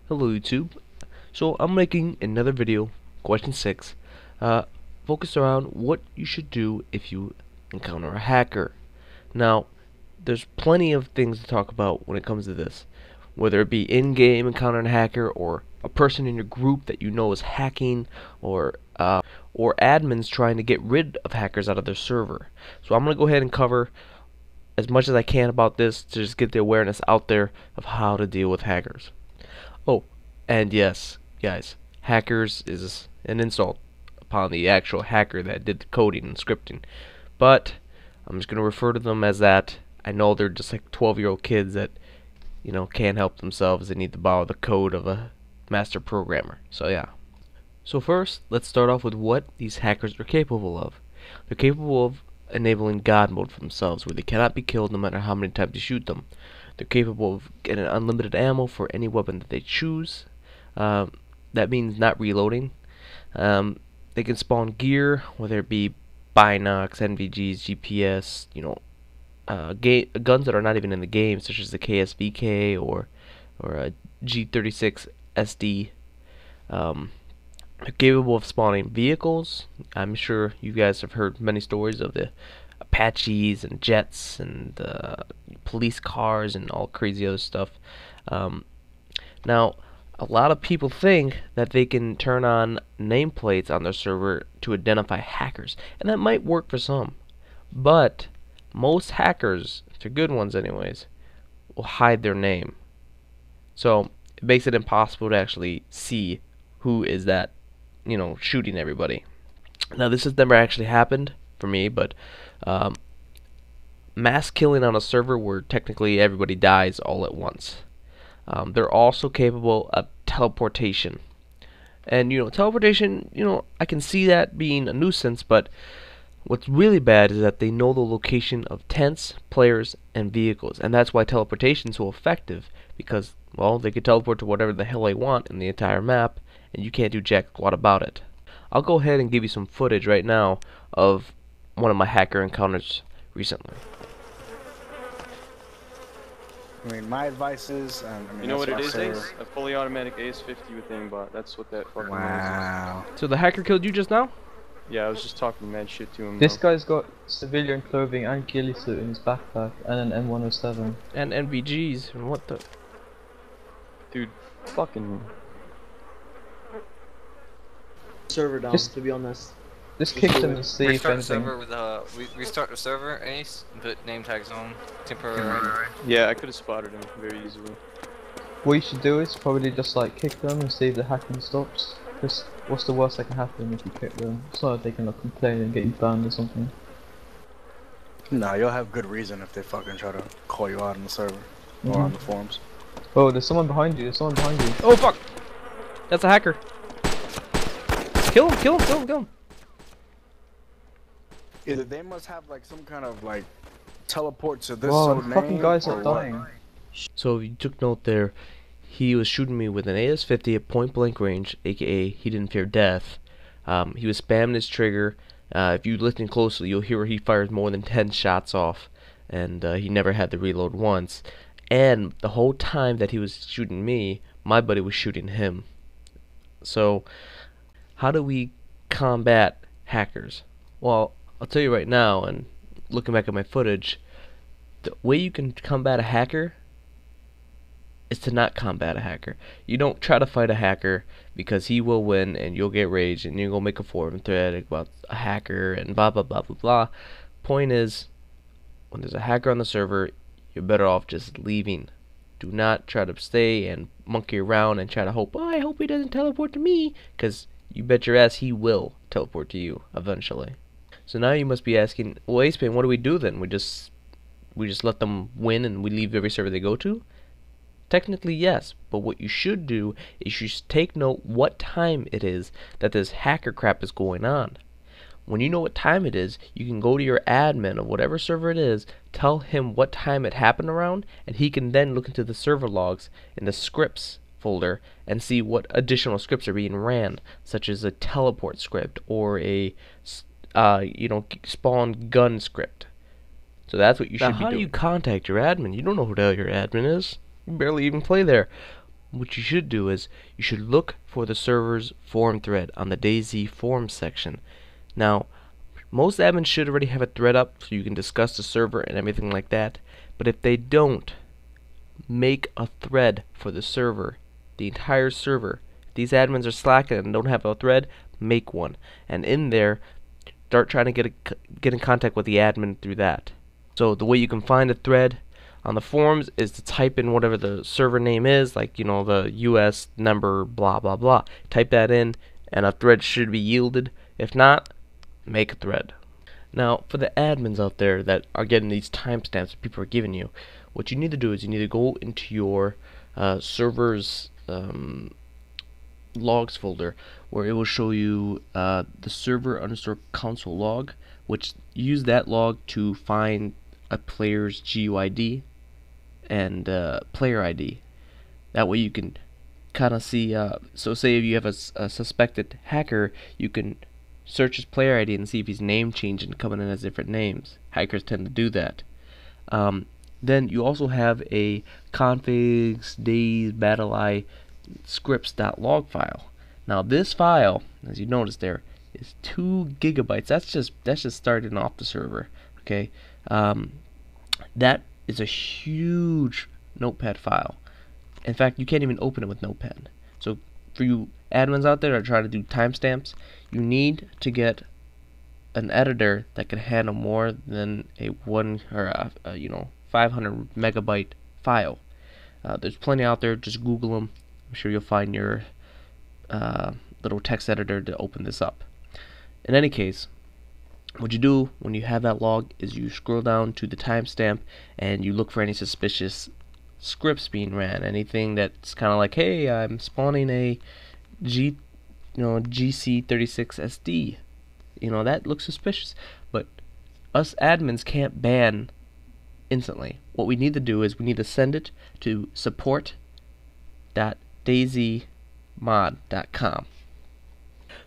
Hello YouTube. So I'm making another video, question 6, focused around what you should do if you encounter a hacker. Now, there's plenty of things to talk about when it comes to this, whether it be in-game encountering a hacker, or a person in your group that you know is hacking, or admins trying to get rid of hackers out of their server. So I'm going to go ahead and cover as much as I can about this to just get the awareness out there of how to deal with hackers. Oh, and yes, guys, hackers is an insult upon the actual hacker that did the coding and scripting. But I'm just going to refer to them as that. I know they're just like 12-year-old kids that, can't help themselves. They need to borrow the code of a master programmer. So yeah. So first, let's start off with what these hackers are capable of. They're capable of enabling God mode for themselves, where they cannot be killed no matter how many times you shoot them. They're capable of getting unlimited ammo for any weapon that they choose. That means not reloading. They can spawn gear, whether it be binocs, NVGs, GPS, guns that are not even in the game, such as the KSVK or a G36 SD. They're capable of spawning vehicles. I'm sure you guys have heard many stories of the Apaches and jets and police cars and all crazy other stuff. Now, a lot of people think that they can turn on nameplates on their server to identify hackers, and that might work for some. But most hackers, if they're good ones anyways, will hide their name. So it makes it impossible to actually see who is that, shooting everybody. Now, this has never actually happened for me, but mass killing on a server where technically everybody dies all at once. They're also capable of teleportation. And, teleportation, I can see that being a nuisance, but what's really bad is that they know the location of tents, players, and vehicles. And that's why teleportation is so effective, because, well, they can teleport to whatever the hell they want in the entire map, and you can't do jack squat about it. I'll go ahead and give you some footage right now of one of my hacker encounters recently. I mean, my advice is, you know what it is, Ace? A fully automatic AS-50 with aimbot. That's what that fucking wow. So the hacker killed you just now? Yeah, I was just talking mad shit to him. This guy's got civilian clothing and ghillie suit in his backpack and an M107. And NVGs, and what the... Dude, fucking... Server down, to be honest. Just kick them and see if Restart the anything. server with restart the server, Ace, and put name tags on temporary. Yeah, I could have spotted him very easily. What you should do is probably just like kick them and see if the hacking stops. Because what's the worst that can happen if you kick them? So they can like complain and get you banned or something. Nah, you'll have good reason if they fucking try to call you out on the server or on the forums. Oh, there's someone behind you. There's someone behind you. Oh fuck! That's a hacker. Kill him! Kill him! Kill him! Kill him! Either they must have like some kind of like teleport to this Whoa, name, fucking guys or are what? dying. So if you took note there, he was shooting me with an AS-50 at point blank range, aka he didn't fear death. He was spamming his trigger. If you listen closely, you'll hear he fires more than 10 shots off, and he never had to reload once. And the whole time that he was shooting me, my buddy was shooting him. So how do we combat hackers? Well, I'll tell you right now, and looking back at my footage, the way you can combat a hacker is to not combat a hacker. You don't try to fight a hacker, because he will win and you'll get rage and you're going to make a forum thread about a hacker and blah blah blah blah blah. Point is, when there's a hacker on the server, you're better off just leaving. Do not try to stay and monkey around and try to hope, oh, I hope he doesn't teleport to me, because you bet your ass he will teleport to you eventually. So now you must be asking, well, Acepain, what do we do then? We just let them win and we leave every server they go to? Technically, yes, but what you should do is you should take note what time it is that this hacker crap is going on. When you know what time it is, you can go to your admin of whatever server it is, tell him what time it happened around, and he can then look into the server logs in the scripts folder and see what additional scripts are being ran, such as a teleport script or a spawn gun script. So that's what you should be doing. How do you contact your admin? You don't know who the hell your admin is. You barely even play there. what you should do is you should look for the server's forum thread on the DayZ forum section. Now, most admins should already have a thread up so you can discuss the server and everything like that, but if they don't, make a thread for the server, the entire server. If these admins are slacking and don't have a thread, make one, and in there start trying to get in contact with the admin through that. So the way you can find a thread on the forums is to type in whatever the server name is, like, you know, the US number blah blah blah. Type that in and a thread should be yielded. If not, make a thread. Now, for the admins out there that are getting these timestamps that people are giving you, what you need to do is you need to go into your server's logs folder, where it will show you the server_console log, which use that log to find a player's GUID and player ID. That way you can kind of see, so say if you have a suspected hacker, you can search his player ID and see if he's name changed and coming in as different names. Hackers tend to do that. Then you also have a configs days battleye scripts.log file. Now this file, as you notice there, is 2 gigabytes. That's just starting off the server. Okay, that is a huge notepad file. In fact, you can't even open it with notepad. So for you admins out there that are trying to do timestamps, you need to get an editor that can handle more than a 500 megabyte file. There's plenty out there. Just Google them. I'm sure you'll find your little text editor to open this up. In any case, what you do when you have that log is you scroll down to the timestamp and you look for any suspicious scripts being ran. Anything that's kind of like, hey, I'm spawning a GC36SD. You know, that looks suspicious. But us admins can't ban instantly. What we need to do is we need to send it to support.dayzmod.com.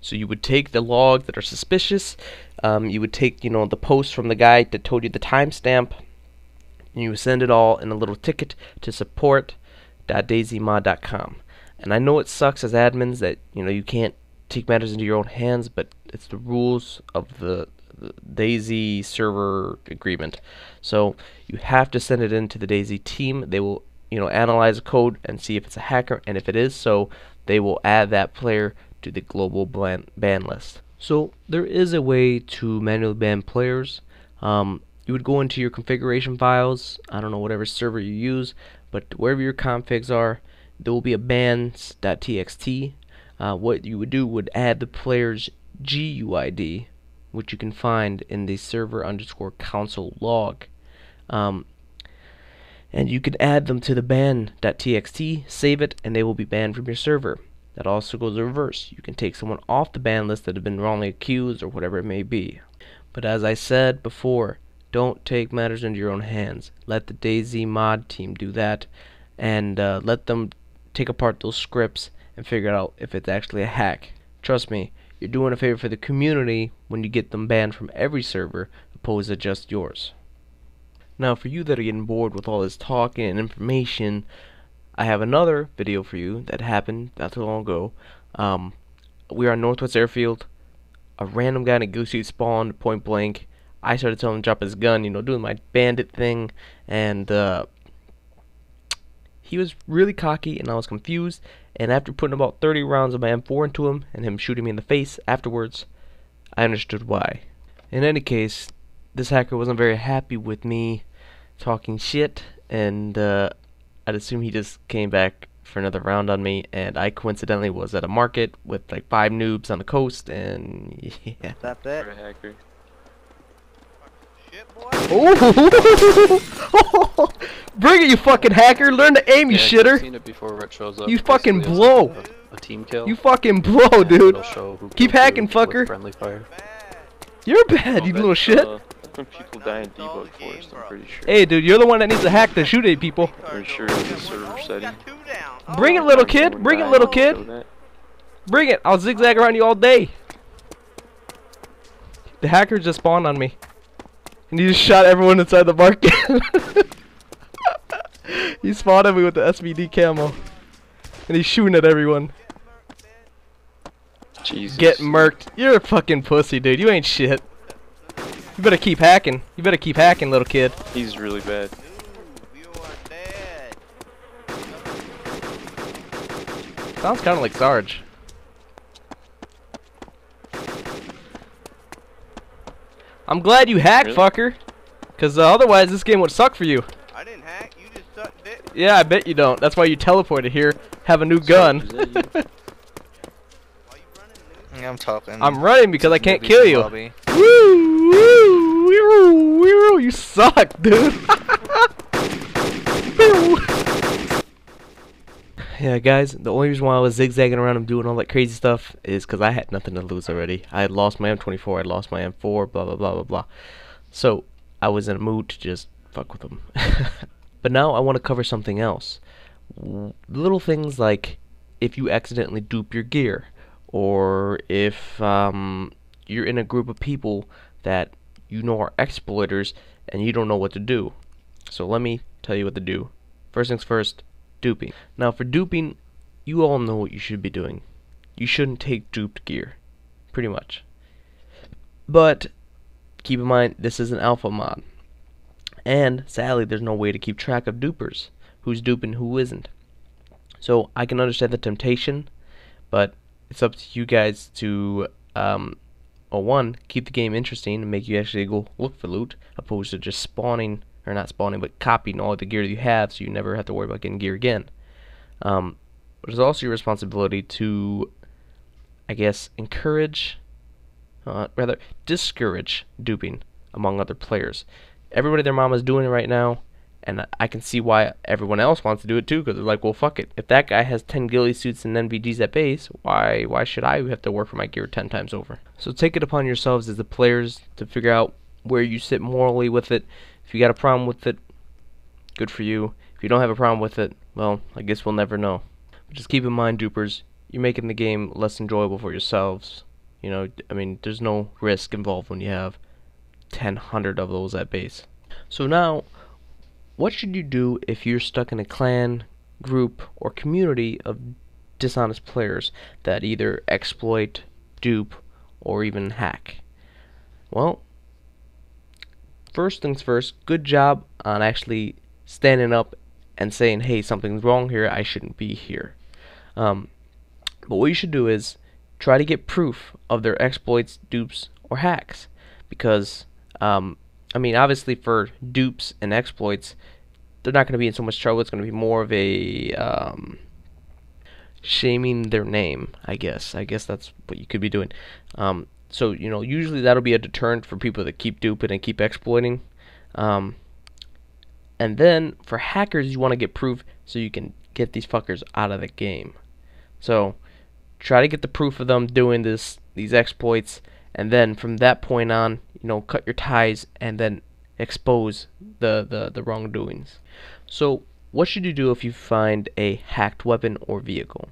So you would take the logs that are suspicious, you would take, you know, the post from the guy that told you the timestamp, and you would send it all in a little ticket to support.dayzmod.com. And I know it sucks as admins that, you know, you can't take matters into your own hands, but it's the rules of the DayZ server agreement. So you have to send it into the DayZ team. They will, you know, analyze the code and see if it's a hacker, and if it is so, they will add that player to the global ban list. So there is a way to manually ban players. You would go into your configuration files, I don't know, whatever server you use, but wherever your configs are, there will be a bans.txt. What you would do would add the player's GUID, which you can find in the server_console log. And you can add them to the ban.txt, save it, and they will be banned from your server. That also goes in reverse. You can take someone off the ban list that have been wrongly accused or whatever it may be. But as I said before, don't take matters into your own hands. Let the DayZ mod team do that, and let them take apart those scripts and figure out if it's actually a hack. Trust me, you're doing a favor for the community when you get them banned from every server opposed to just yours. Now, for you that are getting bored with all this talking and information, I have another video for you that happened not too long ago. We are on Northwest Airfield. A random guy in a goose suit spawned point blank. I started telling him to drop his gun, you know, doing my bandit thing, and he was really cocky and I was confused, and after putting about 30 rounds of my M4 into him and him shooting me in the face afterwards, I understood why. In any case, this hacker wasn't very happy with me talking shit, and I'd assume he just came back for another round on me, and I coincidentally was at a market with like 5 noobs on the coast, and yeah. Stop that. For a hacker. Oh! Bring it, you fucking hacker! Learn to aim, you shitter! I've seen it before where it shows up. You fucking Basically, blow! a team kill. You fucking blow, And dude! it'll show who Keep killed hacking, who with fucker! friendly fire. You're bad, you little shit! That's when people die in debug forest, I'm pretty sure. Hey, dude, you're the one that needs to hack to shoot at people. Pretty sure it's a server setting. Bring it, little kid! Bring it, little kid! Bring it! I'll zigzag around you all day! The hacker just spawned on me. And he just shot everyone inside the market. He spawned at me with the SVD camo. And he's shooting at everyone. Jesus. Get murked. You're a fucking pussy, dude. You ain't shit. You better keep hacking. You better keep hacking, little kid. He's really bad. Sounds kind of like Sarge. I'm glad you hacked, Really? fucker. Cause otherwise this game would suck for you. I didn't hack. You just sucked dick. Yeah, I bet you don't. That's why you teleported here. Have a new gun. Why you running, dude? Yeah, I'm talking. I'm running because I can't Maybe kill some you. lobby. Woo, woo, woo, woo, you suck, dude. Yeah, guys, the only reason why I was zigzagging around and doing all that crazy stuff is because I had nothing to lose already. I had lost my M24, I had lost my M4, blah, blah, blah, blah, blah. So, I was in a mood to just fuck with them. But now I want to cover something else. Little things like if you accidentally dupe your gear, or if you're in a group of people that you know are exploiters and you don't know what to do. So let me tell you what to do. First things first, duping. Now for duping, you all know what you should be doing. You shouldn't take duped gear, pretty much. But keep in mind, this is an alpha mod. And sadly, there's no way to keep track of dupers. Who's duping, who isn't. So I can understand the temptation, but it's up to you guys to, one, keep the game interesting and make you actually go look for loot, opposed to just spawning, or not spawning, but copying all the gear that you have so you never have to worry about getting gear again. But it's also your responsibility to, I guess, discourage duping among other players. Everybody their mama's doing it right now, and I can see why everyone else wants to do it too, because they're like, well, fuck it. If that guy has 10 ghillie suits and NVGs at base, why should I have to work for my gear 10 times over? So take it upon yourselves as the players to figure out where you sit morally with it. If you got a problem with it, good for you. If you don't have a problem with it, well, I guess we'll never know. But just keep in mind, dupers, you're making the game less enjoyable for yourselves. You know, I mean, there's no risk involved when you have 100 of those at base. So now, what should you do if you're stuck in a clan, group, or community of dishonest players that either exploit, dupe, or even hack? Well, first things first, good job on actually standing up and saying, hey, something's wrong here, I shouldn't be here. But what you should do is try to get proof of their exploits, dupes, or hacks. Because, I mean, obviously for dupes and exploits, they're not going to be in so much trouble. It's going to be more of a shaming their name, I guess. I guess that's what you could be doing. So, you know, usually that'll be a deterrent for people that keep duping and keep exploiting. And then for hackers, you want to get proof so you can get these fuckers out of the game. So try to get the proof of them doing these exploits, and then from that point on, you know, cut your ties and then expose the wrongdoings. So what should you do if you find a hacked weapon or vehicle?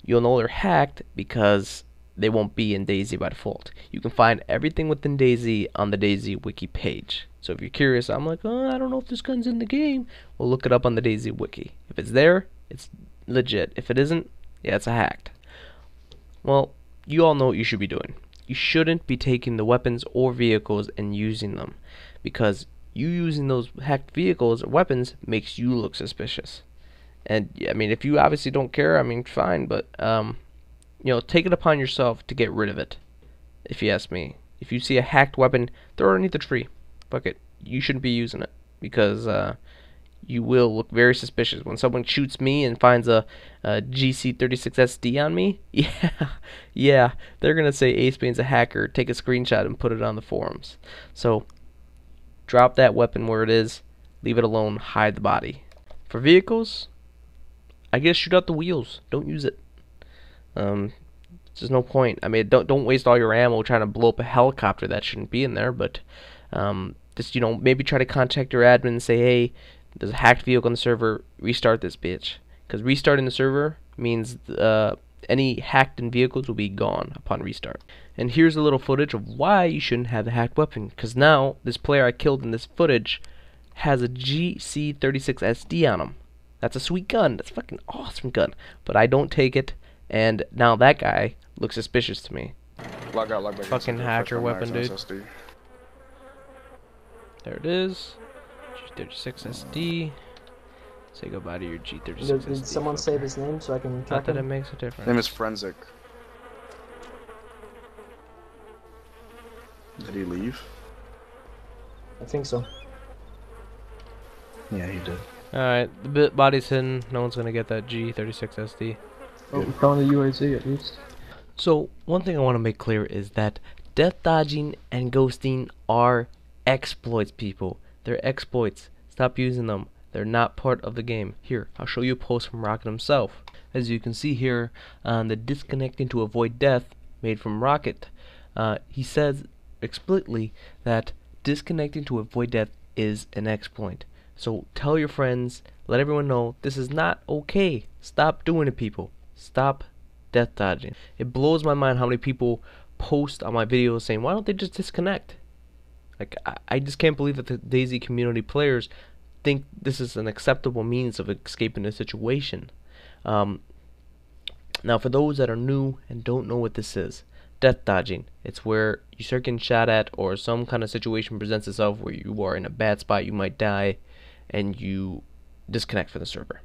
You'll know they're hacked because they won't be in DayZ by default. You can find everything within DayZ on the DayZ wiki page. So if you're curious, I'm like, oh, I don't know if this gun's in the game. Well, look it up on the DayZ wiki. If it's there, it's legit. If it isn't, yeah, it's a hacked. Well, you all know what you should be doing. You shouldn't be taking the weapons or vehicles and using them, because you using those hacked vehicles or weapons makes you look suspicious. And I mean, if you obviously don't care, I mean, fine, but you know, take it upon yourself to get rid of it. If you ask me, if you see a hacked weapon, throw it underneath the tree. Fuck it, you shouldn't be using it, because you will look very suspicious when someone shoots me and finds a GC36SD on me. Yeah, they're gonna say Acebane's a hacker. Take a screenshot and put it on the forums. So drop that weapon where it is, leave it alone, hide the body. For vehicles, I guess shoot out the wheels. Don't use it. There's no point. I mean, don't waste all your ammo trying to blow up a helicopter that shouldn't be in there. But just, you know, maybe try to contact your admin and say, hey, there's a hacked vehicle on the server. Restart this bitch. Because restarting the server means any hacked in vehicles will be gone upon restart. And here's a little footage of why you shouldn't have the hacked weapon. Because now this player I killed in this footage has a GC36SD on him. That's a sweet gun. That's a fucking awesome gun. But I don't take it, and now that guy looks suspicious to me. Log out, log back. Fucking hacker weapon, dude. There it is. G36 SD. Say goodbye to your G36 SD. Did someone save his name so I can Not track that it him? makes a difference. Name is Forensic. Did he leave? I think so. Yeah, he did. Alright, the bit body's hidden. No one's gonna get that G36 SD. Oh, we found the UAZ at least. So, one thing I want to make clear is that death dodging and ghosting are exploits, people. They're exploits. Stop using them. They're not part of the game. Here, I'll show you a post from Rocket himself. As you can see here on the disconnecting to avoid death made from Rocket, he says explicitly that disconnecting to avoid death is an exploit. So tell your friends, let everyone know this is not okay. Stop doing it, people. Stop death dodging. It blows my mind how many people post on my videos saying, why don't they just disconnect? Like, I just can't believe that the DayZ community players think this is an acceptable means of escaping a situation. Now, for those that are new and don't know what this is, death dodging, it's where you start getting shot at or some kind of situation presents itself where you are in a bad spot, you might die, and you disconnect from the server.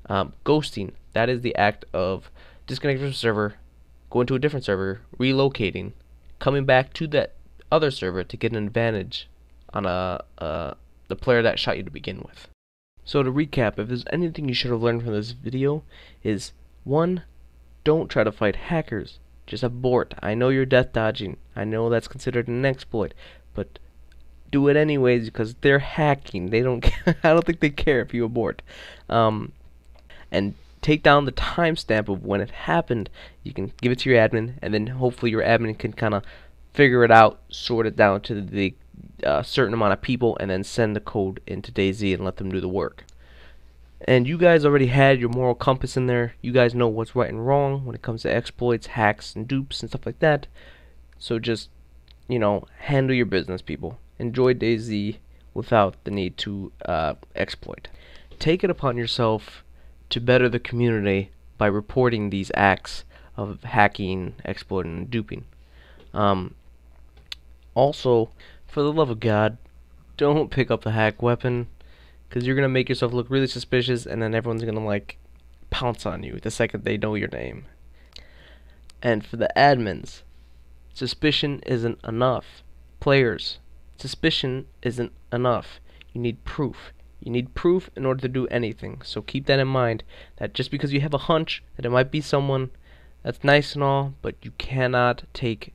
Ghosting, that is the act of disconnecting from the server, going to a different server, relocating, coming back to that other server to get an advantage on the player that shot you to begin with. So to recap, if there's anything you should have learned from this video is 1. Don't try to fight hackers. Just abort. I know you're death dodging. I know that's considered an exploit, but do it anyways because they're hacking. They don't I don't think they care if you abort. And take down the timestamp of when it happened. You can give it to your admin, and then hopefully your admin can kind of figure it out, sort it down to the certain amount of people, and then send the code into DayZ and let them do the work. And you guys already had your moral compass in there. You guys know what's right and wrong when it comes to exploits, hacks, and dupes and stuff like that. So just, you know, handle your business, people. Enjoy DayZ without the need to exploit. Take it upon yourself to better the community by reporting these acts of hacking, exploiting, and duping. Also, for the love of God, don't pick up the hack weapon, because you're going to make yourself look really suspicious, and then everyone's going to, like, pounce on you the second they know your name. And for the admins, suspicion isn't enough. Players, suspicion isn't enough. You need proof. You need proof in order to do anything. So keep that in mind, that just because you have a hunch that it might be someone, that's nice and all, but you cannot take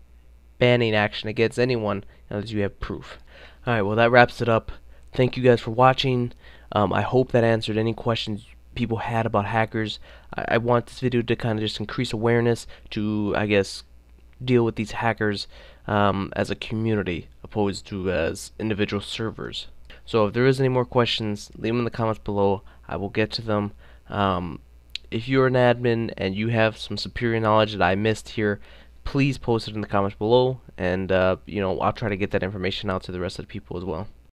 banning action against anyone unless you have proof. Alright, well that wraps it up. Thank you guys for watching. I hope that answered any questions people had about hackers. I want this video to kind of just increase awareness to, I guess, deal with these hackers as a community opposed to as individual servers. So if there is any more questions, leave them in the comments below. I will get to them. If you're an admin and you have some superior knowledge that I missed here, please post it in the comments below, and you know, I'll try to get that information out to the rest of the people as well.